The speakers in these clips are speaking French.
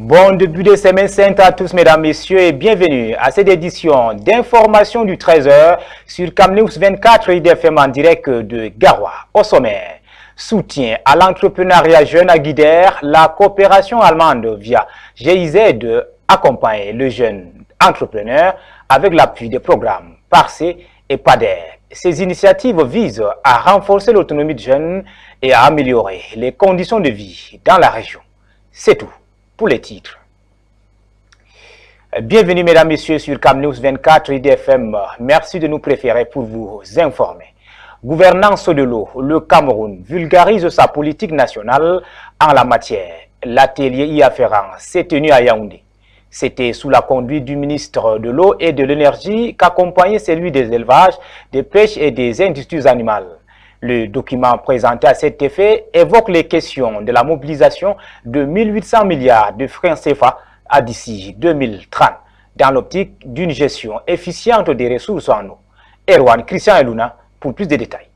Bon début de semaine sainte à tous mesdames, messieurs et bienvenue à cette édition d'information du 13h sur Camnews 24 IDFM en direct de Garoua. Au sommaire, soutien à l'entrepreneuriat jeune à Guidère, la coopération allemande via GIZ accompagne le jeune entrepreneur avec l'appui des programmes PARSE et PADER. Ces initiatives visent à renforcer l'autonomie des jeunes et à améliorer les conditions de vie dans la région. C'est tout pour les titres. Bienvenue mesdames, messieurs sur Camnews 24 IDFM. Merci de nous préférer pour vous informer. Gouvernance de l'eau, le Cameroun vulgarise sa politique nationale en la matière. L'atelier y afférent s'est tenu à Yaoundé. C'était sous la conduite du ministre de l'eau et de l'énergie qu'accompagnait celui des élevages, des pêches et des industries animales. Le document présenté à cet effet évoque les questions de la mobilisation de 1800 milliards de francs CFA à d'ici 2030 dans l'optique d'une gestion efficiente des ressources en eau. Erwan Christian Eluna pour plus de détails.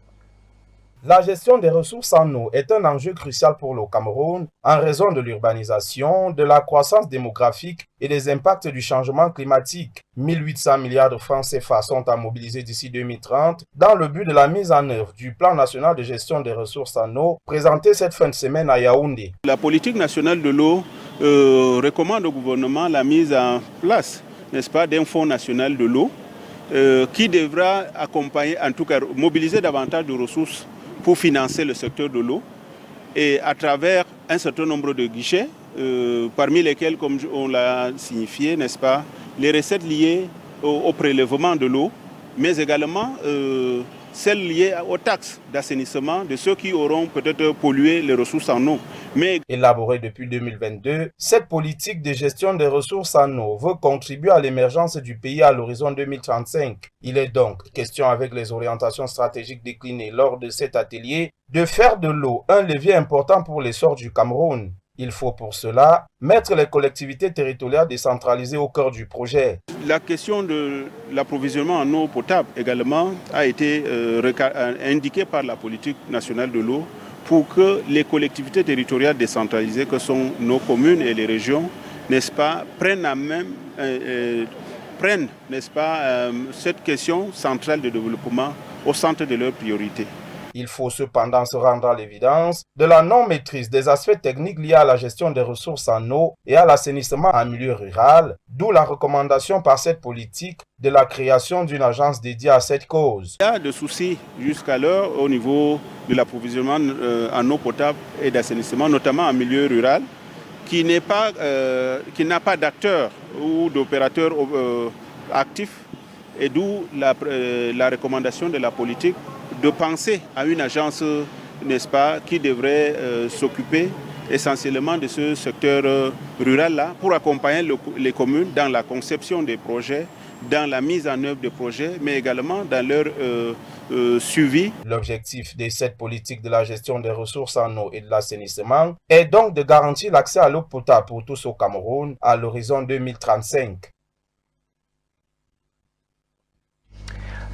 La gestion des ressources en eau est un enjeu crucial pour le Cameroun en raison de l'urbanisation, de la croissance démographique et des impacts du changement climatique. 1800 milliards de francs CFA sont à mobiliser d'ici 2030 dans le but de la mise en œuvre du plan national de gestion des ressources en eau présenté cette fin de semaine à Yaoundé. La politique nationale de l'eau recommande au gouvernement la mise en place, n'est-ce pas, d'un fonds national de l'eau qui devra accompagner, en tout cas mobiliser davantage de ressources pour financer le secteur de l'eau et à travers un certain nombre de guichets, parmi lesquels, comme on l'a signifié, n'est-ce pas, les recettes liées au prélèvement de l'eau, mais également celles liées aux taxes d'assainissement de ceux qui auront peut-être pollué les ressources en eau. Élaborée depuis 2022, cette politique de gestion des ressources en eau veut contribuer à l'émergence du pays à l'horizon 2035. Il est donc question, avec les orientations stratégiques déclinées lors de cet atelier, de faire de l'eau un levier important pour l'essor du Cameroun. Il faut pour cela mettre les collectivités territoriales décentralisées au cœur du projet. La question de l'approvisionnement en eau potable également a été indiquée par la politique nationale de l'eau pour que les collectivités territoriales décentralisées que sont nos communes et les régions, n'est-ce pas, prennent n'est-ce pas, cette question centrale de développement au centre de leurs priorités. Il faut cependant se rendre à l'évidence de la non-maîtrise des aspects techniques liés à la gestion des ressources en eau et à l'assainissement en milieu rural, d'où la recommandation par cette politique de la création d'une agence dédiée à cette cause. Il y a des soucis jusqu'alors au niveau de l'approvisionnement en eau potable et d'assainissement, notamment en milieu rural, qui n'a pas d'acteurs ou d'opérateurs actifs, et d'où la recommandation de la politique de penser à une agence, n'est-ce pas, qui devrait s'occuper essentiellement de ce secteur rural-là pour accompagner les communes dans la conception des projets, dans la mise en œuvre des projets, mais également dans leur suivi. L'objectif de cette politique de la gestion des ressources en eau et de l'assainissement est donc de garantir l'accès à l'eau potable pour tous au Cameroun à l'horizon 2035.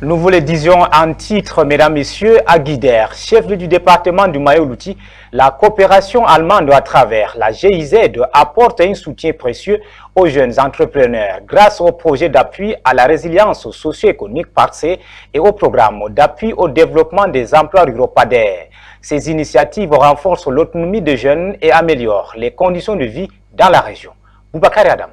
Nous vous le disions en titre, mesdames, messieurs, à Guidère, chef du département du Mayo-Loti, la coopération allemande à travers la GIZ apporte un soutien précieux aux jeunes entrepreneurs grâce au projet d'appui à la résilience socio-économique PARSE et au programme d'appui au développement des emplois ruraux PADER. Ces initiatives renforcent l'autonomie des jeunes et améliorent les conditions de vie dans la région. Boubacar Adam.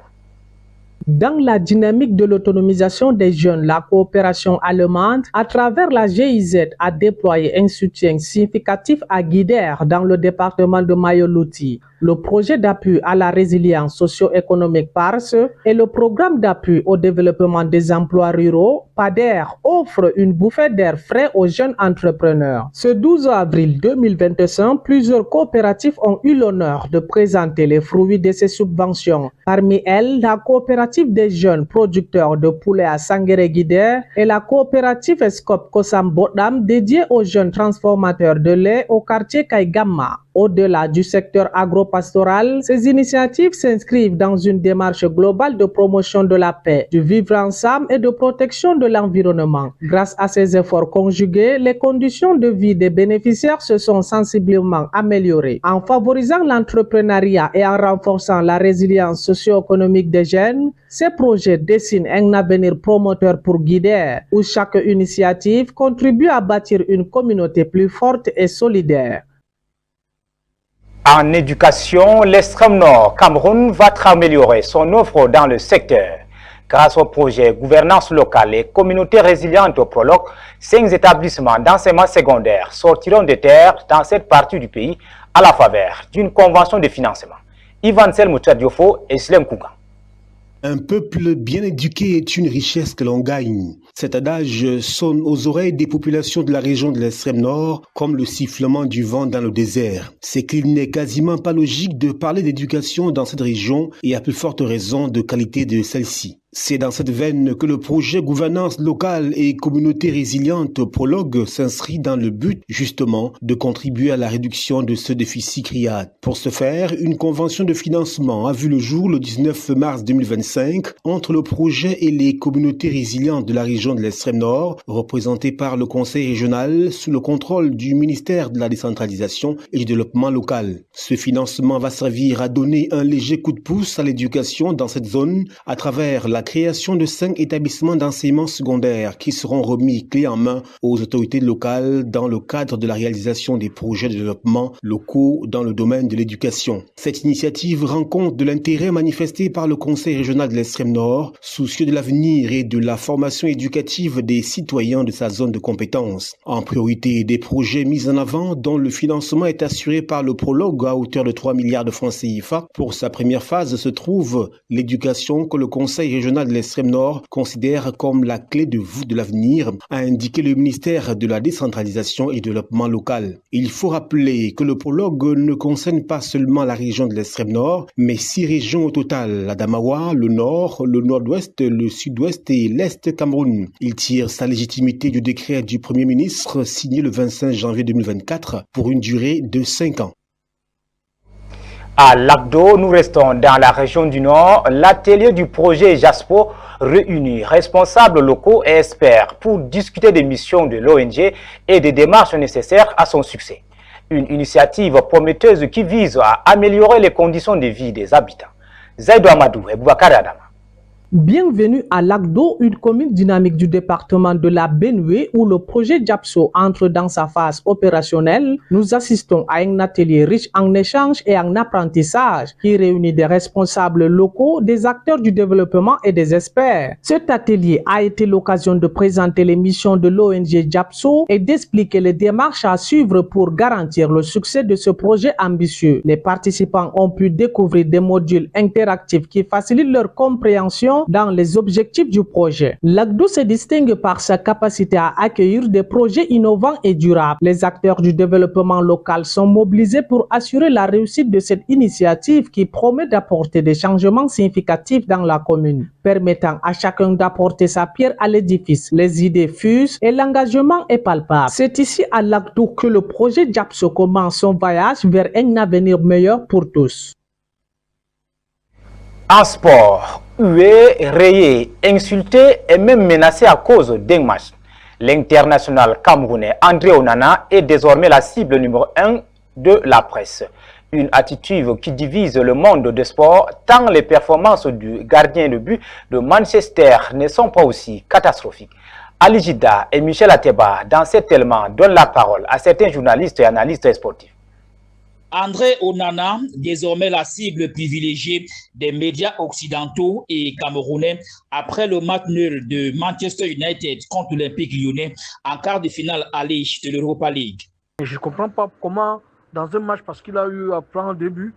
Dans la dynamique de l'autonomisation des jeunes, la coopération allemande, à travers la GIZ, a déployé un soutien significatif à Guidère dans le département de Mayo-Loti. Le projet d'appui à la résilience socio-économique PARSE et le programme d'appui au développement des emplois ruraux PADER offrent une bouffée d'air frais aux jeunes entrepreneurs. Ce 12 avril 2025, plusieurs coopératives ont eu l'honneur de présenter les fruits de ces subventions. Parmi elles, la coopérative des jeunes producteurs de poulet à Sanguéré-Guidère et la coopérative Escop Kosam Bodam dédiée aux jeunes transformateurs de lait au quartier Kaigama. Au-delà du secteur agro-pastoral, ces initiatives s'inscrivent dans une démarche globale de promotion de la paix, du vivre ensemble et de protection de l'environnement. Grâce à ces efforts conjugués, les conditions de vie des bénéficiaires se sont sensiblement améliorées. En favorisant l'entrepreneuriat et en renforçant la résilience socio-économique des jeunes, ces projets dessinent un avenir promoteur pour Guider, où chaque initiative contribue à bâtir une communauté plus forte et solidaire. En éducation, l'extrême nord Cameroun va améliorer son offre dans le secteur. Grâce au projet Gouvernance locale et communauté résiliente au prologue, 5 établissements d'enseignement secondaire sortiront de terre dans cette partie du pays à la faveur d'une convention de financement. Ivan Selmoucha Diofo et Slem Kougan. Un peuple bien éduqué est une richesse que l'on gagne. Cet adage sonne aux oreilles des populations de la région de l'extrême nord comme le sifflement du vent dans le désert. C'est qu'il n'est quasiment pas logique de parler d'éducation dans cette région et à plus forte raison de qualité de celle-ci. C'est dans cette veine que le projet Gouvernance locale et communauté résiliente prologue s'inscrit dans le but, justement, de contribuer à la réduction de ce déficit criade. Pour ce faire, une convention de financement a vu le jour le 19 mars 2025 entre le projet et les communautés résilientes de la région de l'extrême nord, représentées par le conseil régional sous le contrôle du ministère de la décentralisation et du développement local. Ce financement va servir à donner un léger coup de pouce à l'éducation dans cette zone à travers la création de 5 établissements d'enseignement secondaire qui seront remis clé en main aux autorités locales dans le cadre de la réalisation des projets de développement locaux dans le domaine de l'éducation. Cette initiative rend compte de l'intérêt manifesté par le Conseil régional de l'extrême nord, soucieux de l'avenir et de la formation éducative des citoyens de sa zone de compétence. En priorité, des projets mis en avant dont le financement est assuré par le prologue à hauteur de 3 milliards de francs CFA. Pour sa première phase se trouve l'éducation que le Conseil régional de l'extrême nord considère comme la clé de voûte de l'avenir, a indiqué le ministère de la décentralisation et du développement local. Il faut rappeler que le prologue ne concerne pas seulement la région de l'extrême nord, mais 6 régions au total, la Damawa, le nord, le nord-ouest, le sud-ouest et l'est Cameroun. Il tire sa légitimité du décret du Premier ministre signé le 25 janvier 2024 pour une durée de 5 ans. À Lagdo, nous restons dans la région du Nord. L'atelier du projet JASPO réunit responsables locaux et experts pour discuter des missions de l'ONG et des démarches nécessaires à son succès. Une initiative prometteuse qui vise à améliorer les conditions de vie des habitants. Zaïdou Amadou et Boubacar Adama. Bienvenue à Lagdo, une commune dynamique du département de la Benue où le projet JASPO entre dans sa phase opérationnelle. Nous assistons à un atelier riche en échanges et en apprentissage qui réunit des responsables locaux, des acteurs du développement et des experts. Cet atelier a été l'occasion de présenter les missions de l'ONG JASPO et d'expliquer les démarches à suivre pour garantir le succès de ce projet ambitieux. Les participants ont pu découvrir des modules interactifs qui facilitent leur compréhension dans les objectifs du projet. Lagdo se distingue par sa capacité à accueillir des projets innovants et durables. Les acteurs du développement local sont mobilisés pour assurer la réussite de cette initiative qui promet d'apporter des changements significatifs dans la commune, permettant à chacun d'apporter sa pierre à l'édifice. Les idées fusent et l'engagement est palpable. C'est ici à Lagdo que le projet JASPO commence son voyage vers un avenir meilleur pour tous. En sport, hué, rayé, insulté et même menacé à cause d'un match. L'international camerounais André Onana est désormais la cible numéro 1 de la presse. Une attitude qui divise le monde du sport tant les performances du gardien de but de Manchester ne sont pas aussi catastrophiques. Ali Jida et Michel Ateba, dans cet élément, donnent la parole à certains journalistes et analystes sportifs. André Onana, désormais la cible privilégiée des médias occidentaux et camerounais après le match nul de Manchester United contre l'Olympique Lyonnais en quart de finale aller de l'Europa League. Je ne comprends pas comment, dans un match, parce qu'il a eu à prendre un début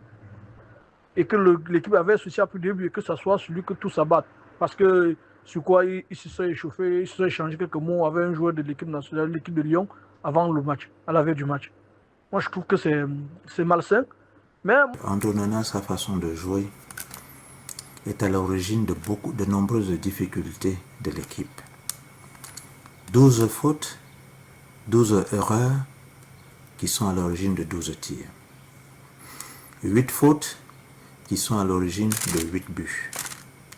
et que l'équipe avait un souci à plus début et que ce soit celui que tout s'abatte. Parce que sur quoi il se serait échauffé, il se serait échangé quelques mots avec un joueur de l'équipe nationale, l'équipe de Lyon, avant le match, à la veille du match. Moi, je trouve que c'est malsain. Mais André Onana, sa façon de jouer est à l'origine de nombreuses difficultés de l'équipe. 12 fautes, 12 erreurs qui sont à l'origine de 12 tirs. 8 fautes qui sont à l'origine de 8 buts.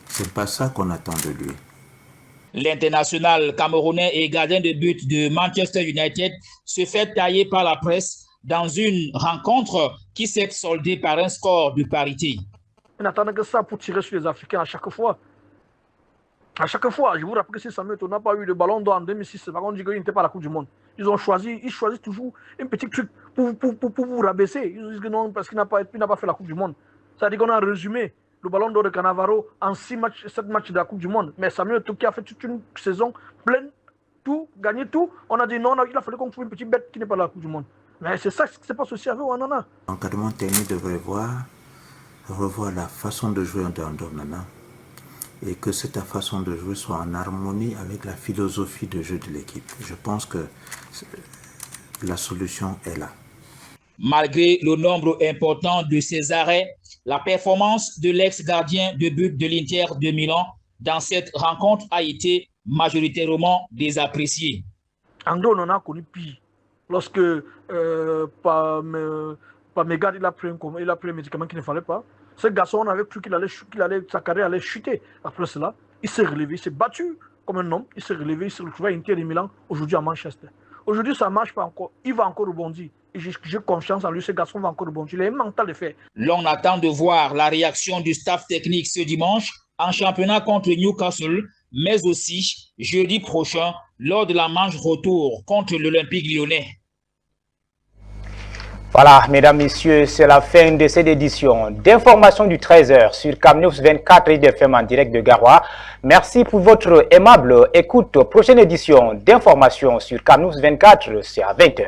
C'est pas ça qu'on attend de lui. L'international camerounais et gardien de but de Manchester United se fait tailler par la presse dans une rencontre qui s'est soldée par un score de parité. On n'attendait que ça pour tirer sur les Africains à chaque fois. À chaque fois, je vous rappelle que si Samuel Eto'o n'a pas eu le ballon d'or en 2006, par contre, on dit qu'il n'était pas à la Coupe du Monde. Ils choisissent toujours un petit truc pour vous rabaisser. Ils disent que non, parce qu'il n'a pas fait la Coupe du Monde. Ça veut dire qu'on a résumé le ballon d'or de Cannavaro en 7 matchs de la Coupe du Monde. Mais Samuel Eto'o qui a fait toute une saison pleine, tout, gagné tout, on a dit non, il a fallu qu'on trouve une petite bête qui n'est pas à la Coupe du Monde. Mais c'est ça qui se passe aussi avec Onana. L'encadrement technique devrait revoir la façon de jouer d'Onana et que cette façon de jouer soit en harmonie avec la philosophie de jeu de l'équipe. Je pense que la solution est là. Malgré le nombre important de ses arrêts, la performance de l'ex-gardien de but de l'Inter de Milan dans cette rencontre a été majoritairement désappréciée. André Onana a connu pire. Lorsque Pamegad il a pris un médicament qu'il ne fallait pas, ce garçon, on avait cru sa carrière allait chuter. Après cela, il s'est relevé, il s'est battu comme un homme, il s'est relevé, il s'est retrouvé à Inter de Milan, aujourd'hui à Manchester. Aujourd'hui, ça ne marche pas encore, il va encore rebondir. Et j'ai confiance en lui, ce garçon va encore rebondir. Il a un mental de fer. L'on attend de voir la réaction du staff technique ce dimanche en championnat contre Newcastle, mais aussi jeudi prochain lors de la manche retour contre l'Olympique Lyonnais. Voilà, mesdames, messieurs, c'est la fin de cette édition d'information du 13h sur CamNews 24 IDFM en direct de Garoua. Merci pour votre aimable écoute. Prochaine édition d'information sur CamNews 24, c'est à 20h.